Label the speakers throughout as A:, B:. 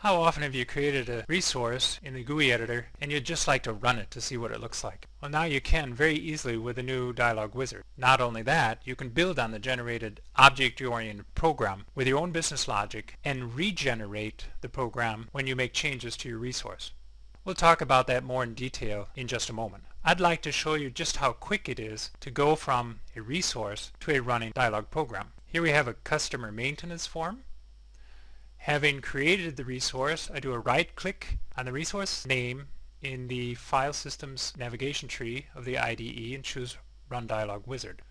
A: How often have you created a resource in the GUI editor and you'd just like to run it to see what it looks like? Well, now you can very easily with the new Dialog Wizard. Not only that, you can build on the generated object-oriented program with your own business logic and regenerate the program when you make changes to your resource. We'll talk about that more in detail in just a moment. I'd like to show you just how quick it is to go from a resource to a running Dialog program. Here we have a customer maintenance form. Having created the resource, I do a right click on the resource name in the file systems navigation tree of the IDE and choose Run Dialog Wizard.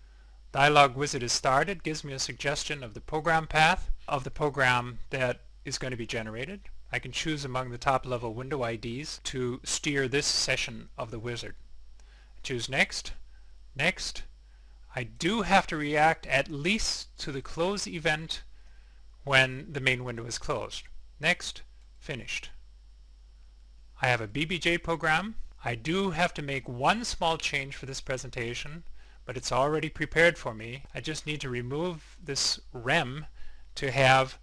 A: Dialog Wizard is started, gives me a suggestion of the program path of the program that is going to be generated. I can choose among the top level window IDs to steer this session of the wizard. Choose Next, Next. I do have to react at least to the close event when the main window is closed. Next, Finished. I have a BBJ program. I do have to make one small change for this presentation, but it's already prepared for me. I just need to remove this rem to have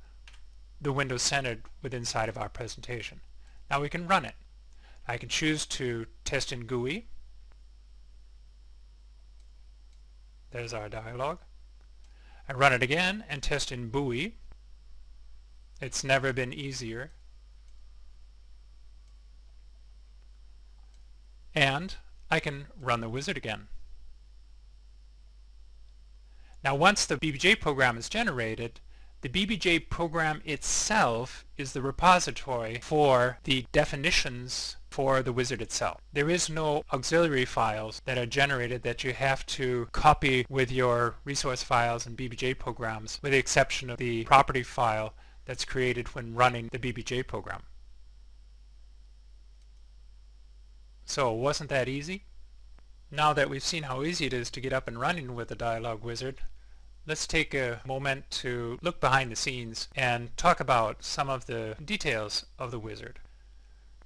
A: the window centered within inside of our presentation. Now we can run it. I can choose to test in GUI. There's our dialog. I run it again and test in BUI. It's never been easier. And I can run the wizard again. Now once the BBJ program is generated, the BBJ program itself is the repository for the definitions for the wizard itself. There is no auxiliary files that are generated that you have to copy with your resource files and BBJ programs, with the exception of the property file that's created when running the BBJ program. So wasn't that easy? Now that we've seen how easy it is to get up and running with the Dialog Wizard, let's take a moment to look behind the scenes and talk about some of the details of the wizard.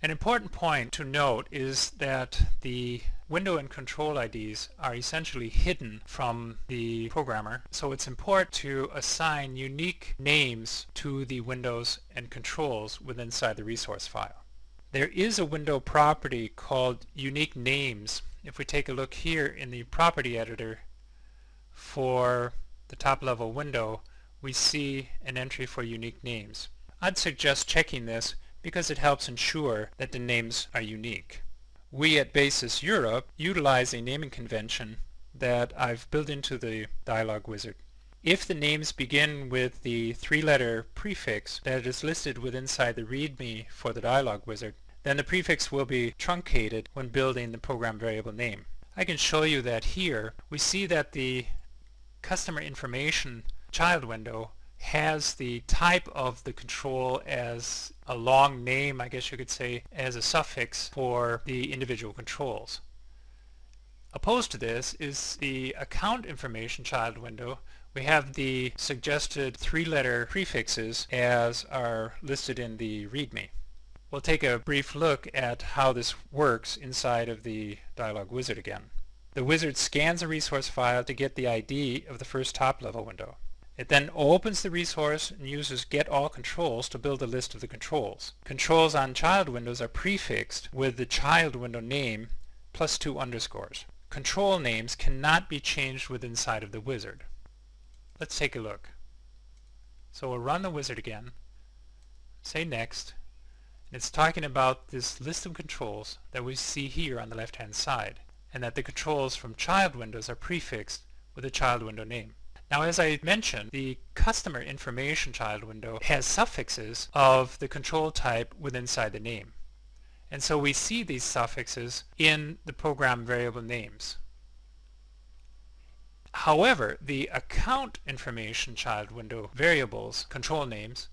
A: An important point to note is that the window and control IDs are essentially hidden from the programmer, so it's important to assign unique names to the windows and controls within inside the resource file. There is a window property called unique names. If we take a look here in the property editor for the top level window, we see an entry for unique names. I'd suggest checking this because it helps ensure that the names are unique. We at Basis Europe utilize a naming convention that I've built into the Dialog Wizard. If the names begin with the three-letter prefix that is listed within inside the README for the Dialog Wizard, then the prefix will be truncated when building the program variable name. I can show you that here. We see that the customer information child window has the type of the control as a long name, I guess you could say, as a suffix for the individual controls. Opposed to this is the account information child window. We have the suggested three-letter prefixes as are listed in the README. We'll take a brief look at how this works inside of the Dialog Wizard again. The wizard scans a resource file to get the ID of the first top-level window. It then opens the resource and uses getAllControls to build a list of the controls. Controls on child windows are prefixed with the child window name plus 2 underscores. Control names cannot be changed within inside of the wizard. Let's take a look. So we'll run the wizard again, say Next, and it's talking about this list of controls that we see here on the left-hand side, and that the controls from child windows are prefixed with a child window name. Now, as I mentioned, the customer information child window has suffixes of the control type within inside the name. And so we see these suffixes in the program variable names. However, the account information child window variables, control names,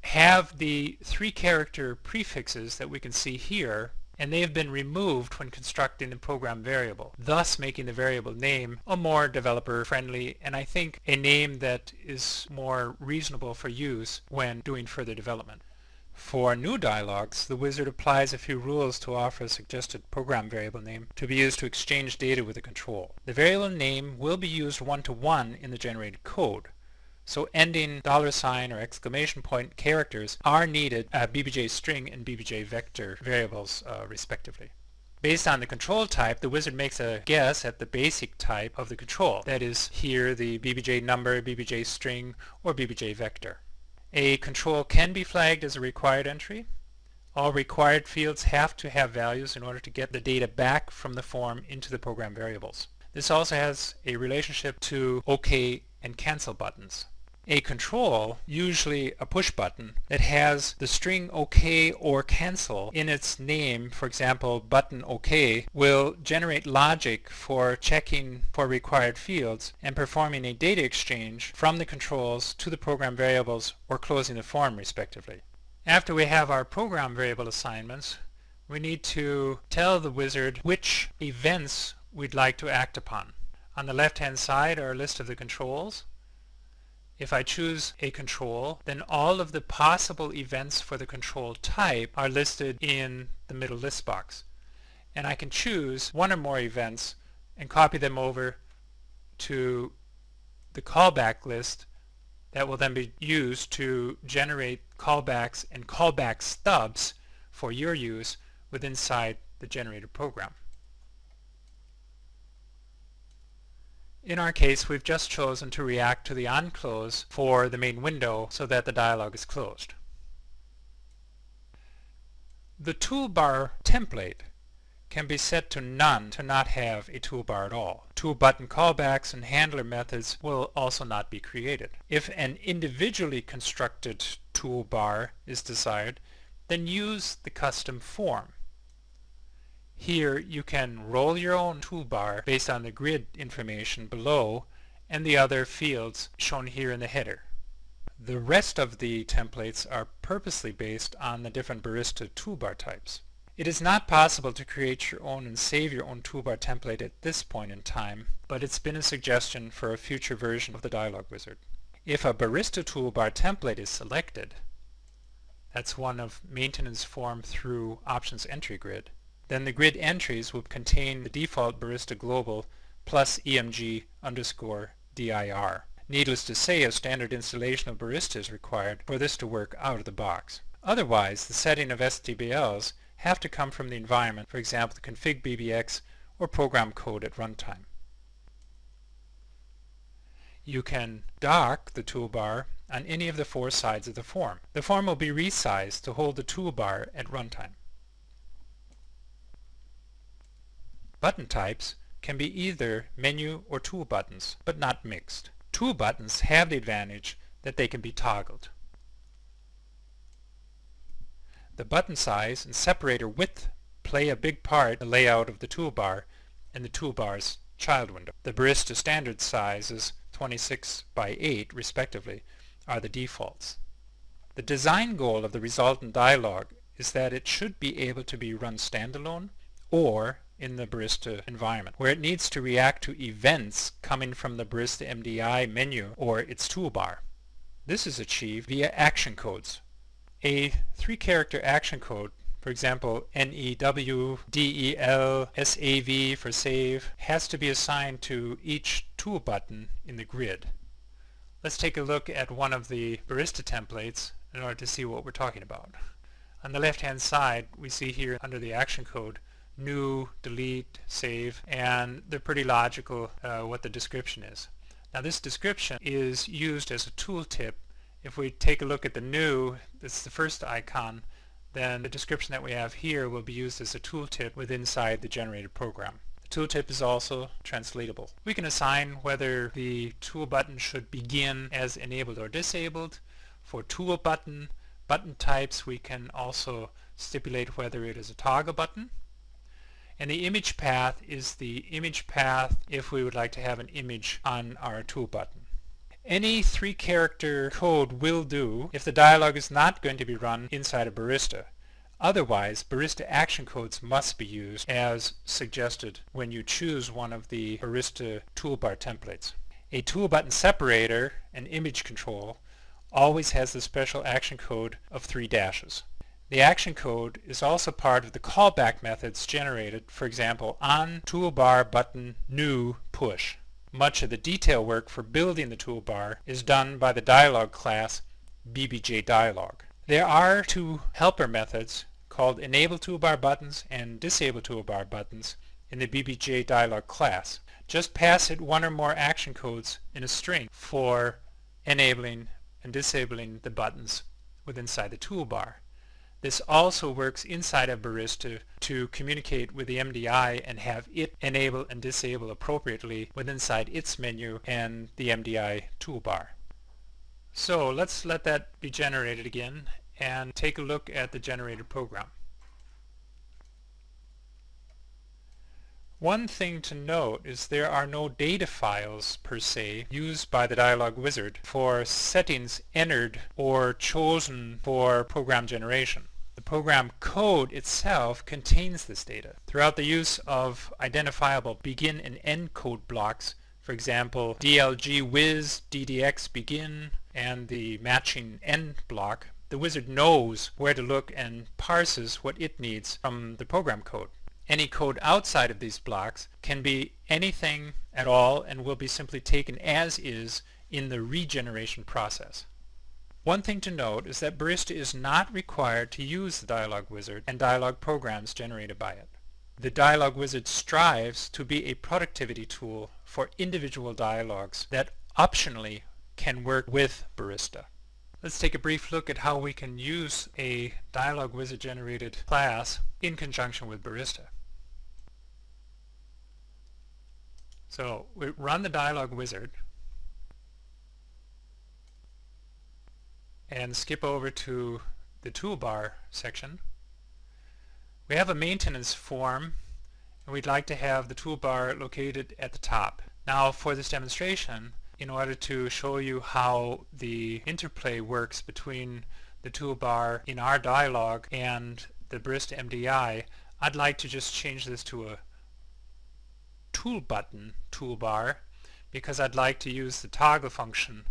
A: have the 3-character prefixes that we can see here, and they have been removed when constructing the program variable, thus making the variable name a more developer-friendly and I think a name that is more reasonable for use when doing further development. For new dialogues, the wizard applies a few rules to offer a suggested program variable name to be used to exchange data with a control. The variable name will be used one-to-one in the generated code, So ending $ or exclamation point characters are needed at BBJ string and BBJ vector variables respectively. Based on the control type, the wizard makes a guess at the basic type of the control. That is here the BBJ number, BBJ string, or BBJ vector. A control can be flagged as a required entry. All required fields have to have values in order to get the data back from the form into the program variables. This also has a relationship to OK and cancel buttons. A control, usually a push button, that has the string OK or cancel in its name, for example button OK, will generate logic for checking for required fields and performing a data exchange from the controls to the program variables or closing the form respectively. After we have our program variable assignments, we need to tell the wizard which events we'd like to act upon. On the left hand side are a list of the controls. If I choose a control, then all of the possible events for the control type are listed in the middle list box. And I can choose one or more events and copy them over to the callback list that will then be used to generate callbacks and callback stubs for your use within the generated program. In our case, we've just chosen to react to the onClose for the main window so that the dialog is closed. The toolbar template can be set to none to not have a toolbar at all. Tool button callbacks and handler methods will also not be created. If an individually constructed toolbar is desired, then use the custom form. Here you can roll your own toolbar based on the grid information below and the other fields shown here in the header. The rest of the templates are purposely based on the different Barista toolbar types. It is not possible to create your own and save your own toolbar template at this point in time, but it's been a suggestion for a future version of the Dialog Wizard. If a Barista toolbar template is selected, that's one of maintenance form through options entry grid, then the grid entries will contain the default Barista global plus EMG underscore dir. Needless to say, a standard installation of Barista is required for this to work out of the box. Otherwise, the setting of STBLs have to come from the environment, for example the config BBX or program code at runtime. You can dock the toolbar on any of the four sides of the form. The form will be resized to hold the toolbar at runtime. Button types can be either menu or tool buttons, but not mixed. Tool buttons have the advantage that they can be toggled. The button size and separator width play a big part in the layout of the toolbar and the toolbar's child window. The Barista standard sizes 26 by 8 respectively are the defaults. The design goal of the resultant dialog is that it should be able to be run standalone or in the Barista environment, where it needs to react to events coming from the Barista MDI menu or its toolbar. This is achieved via action codes. A 3-character action code, for example NEW, DEL, SAV for save, has to be assigned to each tool button in the grid. Let's take a look at one of the Barista templates in order to see what we're talking about. On the left hand side we see here under the action code new, delete, save, and they're pretty logical what the description is. Now this description is used as a tooltip. If we take a look at the new, that's the first icon, then the description that we have here will be used as a tooltip inside the generated program. The tooltip is also translatable. We can assign whether the tool button should begin as enabled or disabled. For tool button types we can also stipulate whether it is a toggle button. And the image path is the image path if we would like to have an image on our tool button. Any 3-character code will do if the dialog is not going to be run inside of Barista. Otherwise, Barista action codes must be used as suggested when you choose one of the Barista toolbar templates. A tool button separator, an image control, always has the special action code of 3 dashes. The action code is also part of the callback methods generated, for example, on toolbar button new push. Much of the detail work for building the toolbar is done by the Dialog class bbjDialog. There are two helper methods called enable toolbar buttons and disable toolbar buttons in the bbjDialog class. Just pass it one or more action codes in a string for enabling and disabling the buttons inside the toolbar. This also works inside of Barista to communicate with the MDI and have it enable and disable appropriately inside its menu and the MDI toolbar. So let's let that be generated again and take a look at the generated program. One thing to note is there are no data files per se used by the Dialog Wizard for settings entered or chosen for program generation. The program code itself contains this data. Throughout the use of identifiable begin and end code blocks, for example DLG Wiz, DDX begin, and the matching end block, the wizard knows where to look and parses what it needs from the program code. Any code outside of these blocks can be anything at all and will be simply taken as is in the regeneration process. One thing to note is that Barista is not required to use the Dialog Wizard and dialog programs generated by it. The Dialog Wizard strives to be a productivity tool for individual dialogues that optionally can work with Barista. Let's take a brief look at how we can use a Dialog Wizard generated class in conjunction with Barista. So we run the Dialog Wizard and skip over to the toolbar section. We have a maintenance form and we'd like to have the toolbar located at the top. Now for this demonstration, in order to show you how the interplay works between the toolbar in our dialog and the Barista MDI, I'd like to just change this to a tool button toolbar because I'd like to use the toggle function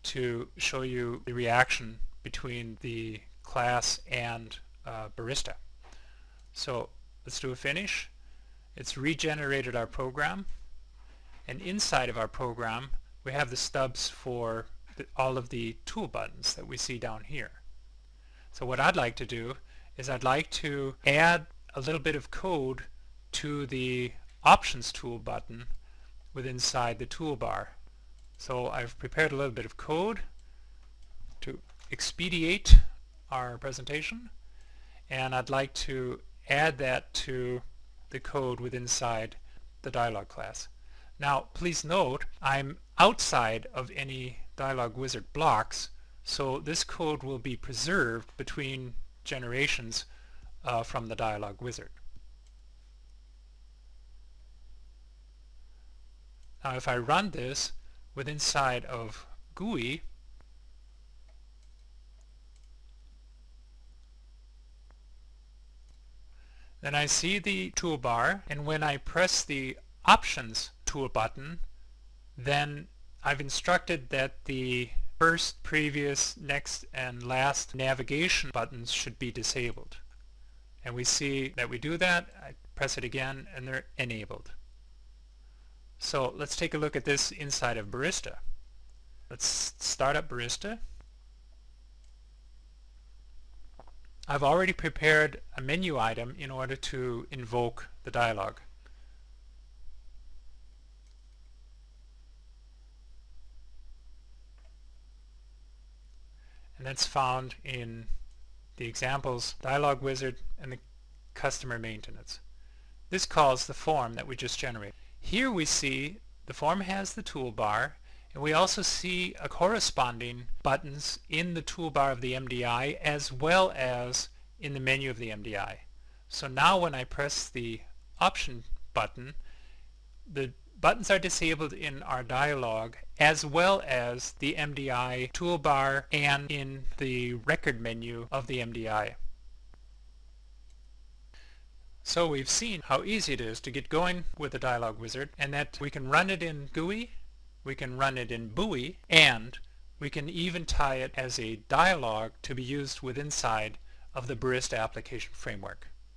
A: to show you the reaction between the class and Barista. So let's do a finish. It's regenerated our program, and inside of our program we have the stubs for all of the tool buttons that we see down here. So what I'd like to do is I'd like to add a little bit of code to the options tool button inside the toolbar. So I've prepared a little bit of code to expedite our presentation, and I'd like to add that to the code inside the dialog class. Now please note I'm outside of any Dialog Wizard blocks, so this code will be preserved between generations from the Dialog Wizard. Now if I run this inside of GUI, then I see the toolbar, and when I press the Options tool button, then I've instructed that the first, previous, next, and last navigation buttons should be disabled. And we see that we do that. I press it again and they're enabled. So let's take a look at this inside of Barista. Let's start up Barista. I've already prepared a menu item in order to invoke the dialog. And that's found in the examples Dialog Wizard and the customer maintenance. This calls the form that we just generated. Here we see the form has the toolbar, and we also see a corresponding buttons in the toolbar of the MDI as well as in the menu of the MDI. So now when I press the option button, the buttons are disabled in our dialog as well as the MDI toolbar and in the record menu of the MDI. So we've seen how easy it is to get going with the Dialog Wizard, and that we can run it in GUI, we can run it in BUI, and we can even tie it as a dialog to be used inside of the Barista application framework.